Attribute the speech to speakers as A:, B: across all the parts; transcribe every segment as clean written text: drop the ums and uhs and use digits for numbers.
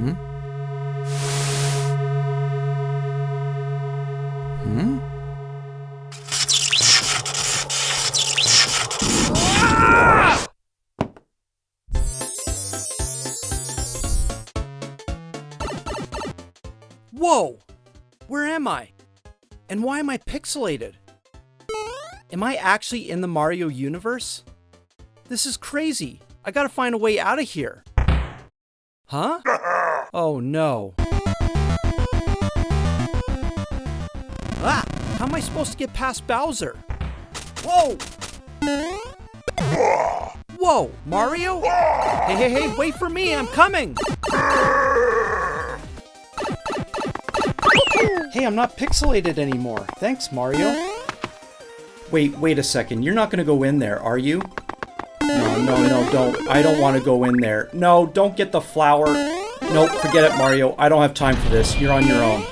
A: Hmm? Hmm? Whoa! Where am I? And why am I pixelated? Am I actually in the Mario universe? This is crazy. I gotta find a way out of here. Huh? Oh no. Ah! How am I supposed to get past Bowser? Whoa! Whoa, Mario? Hey, wait for me, I'm coming! Hey, I'm not pixelated anymore. Thanks, Mario. Wait a second. You're not gonna go in there, are you? No, don't. I don't want to go in there. No, don't get the flower. Nope, forget it, Mario. I don't have time for this. You're on your own.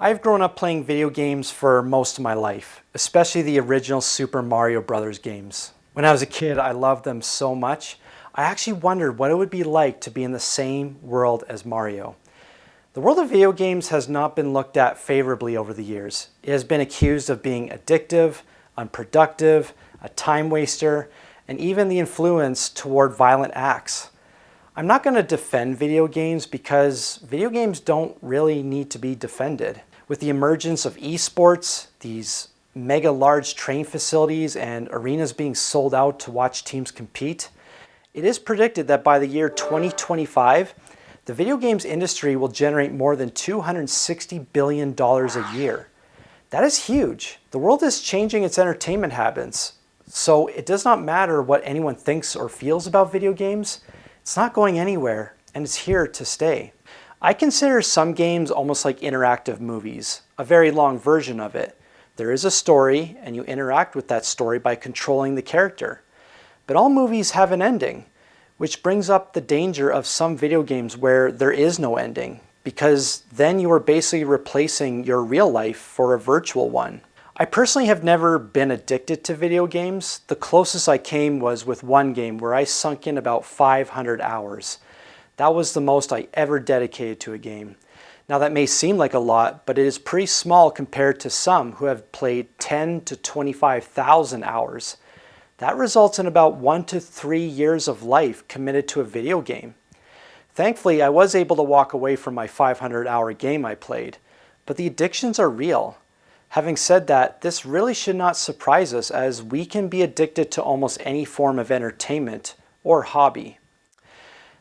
A: I've grown up playing video games for most of my life, especially the original Super Mario Brothers games. When I was a kid, I loved them so much, I actually wondered what it would be like to be in the same world as Mario. The world of video games has not been looked at favorably over the years. It has been accused of being addictive, unproductive, a time waster, and even the influence toward violent acts. I'm not going to defend video games because video games don't really need to be defended. With the emergence of esports, these mega large train facilities and arenas being sold out to watch teams compete, it is predicted that by the year 2025, the video games industry will generate more than $260 billion a year. That is huge. The world is changing its entertainment habits, so it does not matter what anyone thinks or feels about video games. It's not going anywhere, and it's here to stay. I consider some games almost like interactive movies, a very long version of it. There is a story, and you interact with that story by controlling the character. But all movies have an ending, which brings up the danger of some video games where there is no ending, because then you are basically replacing your real life for a virtual one. I personally have never been addicted to video games. The closest I came was with one game where I sunk in about 500 hours. That was the most I ever dedicated to a game. Now that may seem like a lot, but it is pretty small compared to some who have played 10 to 25,000 hours. That results in about 1 to 3 years of life committed to a video game. Thankfully, I was able to walk away from my 500-hour game I played, but the addictions are real. Having said that, this really should not surprise us, as we can be addicted to almost any form of entertainment or hobby.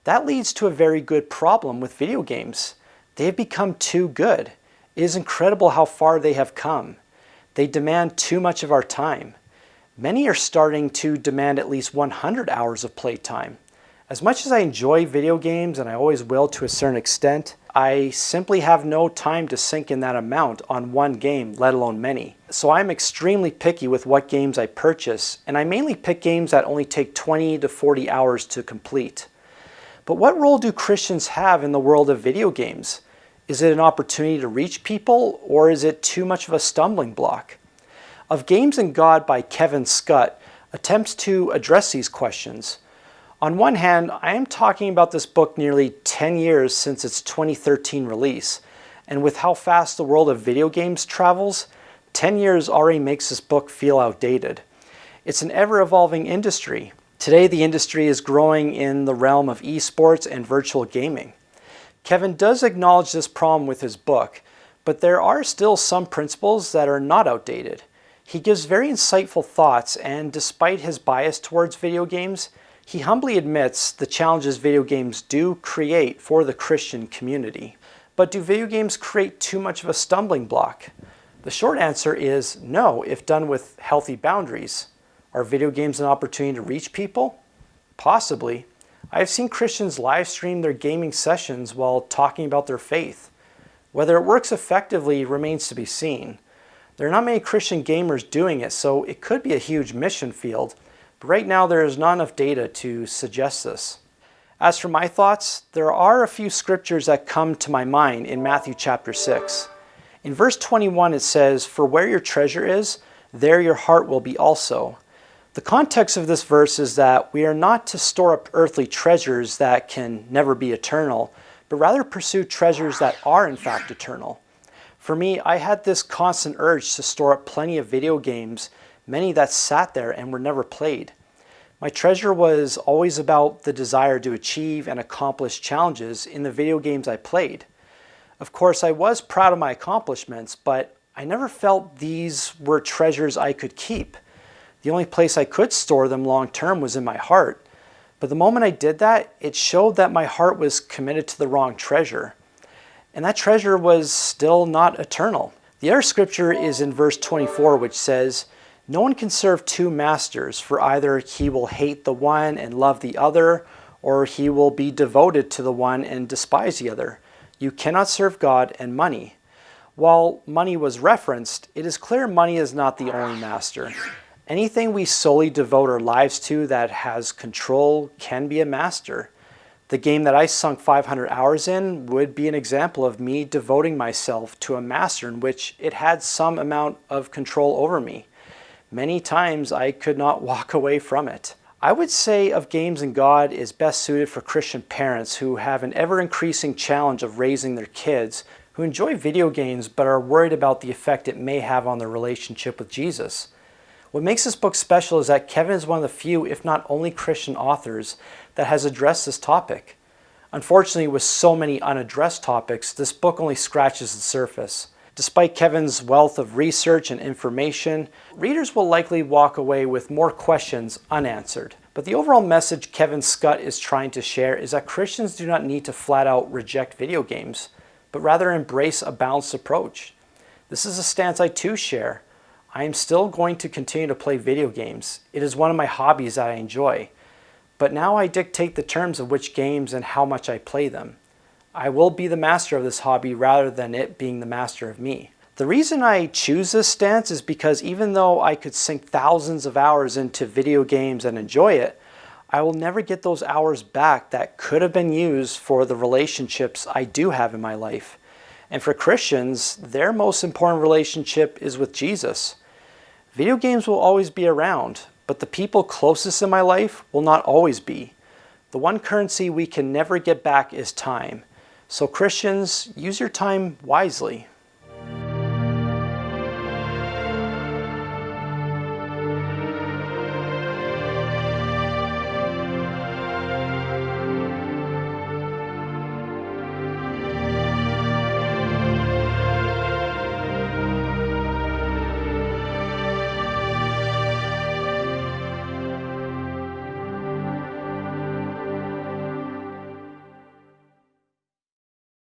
A: That leads to a very good problem with video games. They have become too good. It is incredible how far they have come. They demand too much of our time. Many are starting to demand at least 100 hours of playtime. As much as I enjoy video games, and I always will to a certain extent, I simply have no time to sink in that amount on one game, let alone many. So I'm extremely picky with what games I purchase, and I mainly pick games that only take 20 to 40 hours to complete. But what role do Christians have in the world of video games? Is it an opportunity to reach people, or is it too much of a stumbling block? Of Games and God by Kevin Schut attempts to address these questions. On one hand, I am talking about this book nearly 10 years since its 2013 release, and with how fast the world of video games travels, 10 years already makes this book feel outdated. It's an ever-evolving industry. Today, the industry is growing in the realm of esports and virtual gaming. Kevin does acknowledge this problem with his book, but there are still some principles that are not outdated. He gives very insightful thoughts, and despite his bias towards video games, he humbly admits the challenges video games do create for the Christian community. But do video games create too much of a stumbling block? The short answer is no, if done with healthy boundaries. Are video games an opportunity to reach people? Possibly. I've seen Christians live stream their gaming sessions while talking about their faith. Whether it works effectively remains to be seen. There are not many Christian gamers doing it, so it could be a huge mission field. But right now there is not enough data to suggest this. As for my thoughts, there are a few scriptures that come to my mind in Matthew chapter 6. In verse 21 it says, "For where your treasure is, there your heart will be also." The context of this verse is that we are not to store up earthly treasures that can never be eternal, but rather pursue treasures that are in fact eternal. For me, I had this constant urge to store up plenty of video games, many that sat there and were never played. My treasure was always about the desire to achieve and accomplish challenges in the video games I played. Of course, I was proud of my accomplishments, but I never felt these were treasures I could keep. The only place I could store them long term was in my heart. But the moment I did that, it showed that my heart was committed to the wrong treasure. And that treasure was still not eternal. The other scripture is in verse 24, which says, "No one can serve two masters, for either he will hate the one and love the other, or he will be devoted to the one and despise the other. You cannot serve God and money." While money was referenced, it is clear money is not the only master. Anything we solely devote our lives to that has control can be a master. The game that I sunk 500 hours in would be an example of me devoting myself to a master in which it had some amount of control over me. Many times I could not walk away from it. I would say Of Games and God is best suited for Christian parents who have an ever-increasing challenge of raising their kids, who enjoy video games but are worried about the effect it may have on their relationship with Jesus. What makes this book special is that Kevin is one of the few, if not only, Christian authors that has addressed this topic. Unfortunately, with so many unaddressed topics, this book only scratches the surface. Despite Kevin's wealth of research and information, readers will likely walk away with more questions unanswered. But the overall message Kevin Schut is trying to share is that Christians do not need to flat out reject video games, but rather embrace a balanced approach. This is a stance I too share. I am still going to continue to play video games. It is one of my hobbies that I enjoy. But now I dictate the terms of which games and how much I play them. I will be the master of this hobby rather than it being the master of me. The reason I choose this stance is because even though I could sink thousands of hours into video games and enjoy it, I will never get those hours back that could have been used for the relationships I do have in my life. And for Christians, their most important relationship is with Jesus. Video games will always be around, but the people closest in my life will not always be. The one currency we can never get back is time. So Christians, use your time wisely.